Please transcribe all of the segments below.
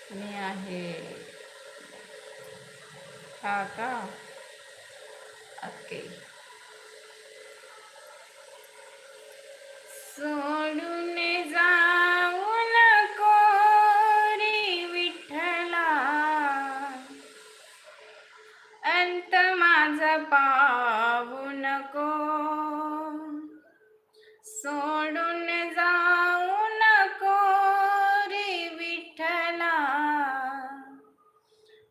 मी आहे हा का. ओके. सोडून जाऊ नको रे विठ्ठला, अंत माझा पाहू नको. सोडून जाऊ नको रे विठ्ठला,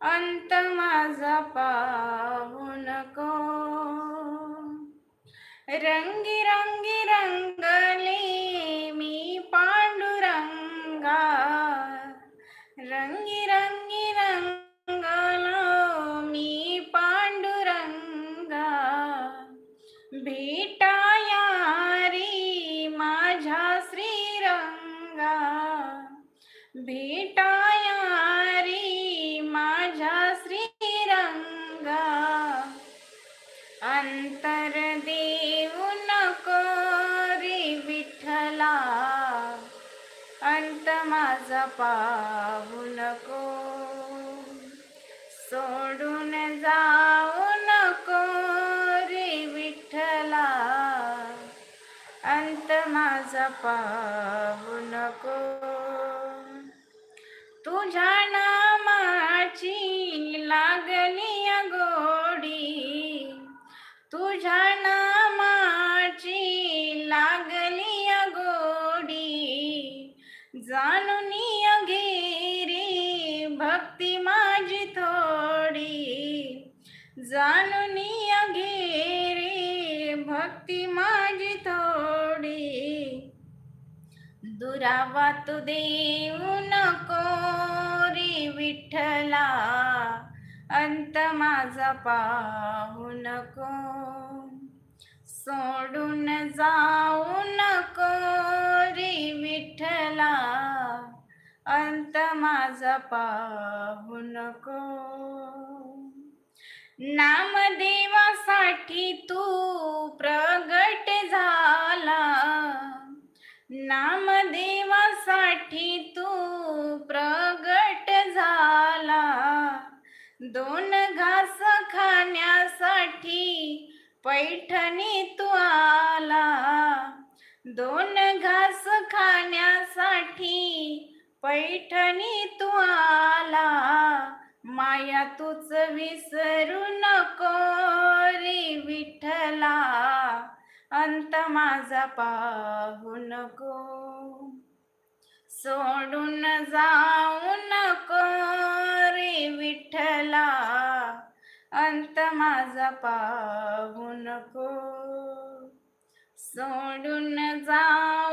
अंत माझा पाहू नको. रंगी रंगी रंगले मी पांडुरंगा, रंगी रंगी रंगलो मी पांडुरंगा. भेटाया रे माझ्या श्रीरंगा, भेटाया रे माझ्या श्रीरंगा. अंतर देऊ नको रे विठ्ठला, अंत माझा पाहू नको. सोडून जाऊ नको रे विठ्ठला, अंत माझा पाहू नको. तुझ्या नामाची लागली गोडी, तुझ्या नामाची लागली गोडी. जाणून घे रे भक्ती माझी थोडी, जाणून घे रे भक्ती माझी थोडी. दुरावा तू देऊ नको रे विठ्ठला, अंत माझा पाहू नको. सोडून जाऊ नको रे विठ्ठला, अंत माझा पाहू नको. नामदेवासाठी तू प्रगट झाला, नामदेवासाठी तू प्रगट झाला. दोन घास खाण्यासाठी पैठणी तू आला, दोन घास खाण्यासाठी पैठणी तू आला. माया तूच विसरू नको रे विठ्ठला, अंत माझा पाहू नको. सोडून जाऊ नको रे विठ्ठला, अंत माझा पाहू नको. सोडून जाऊ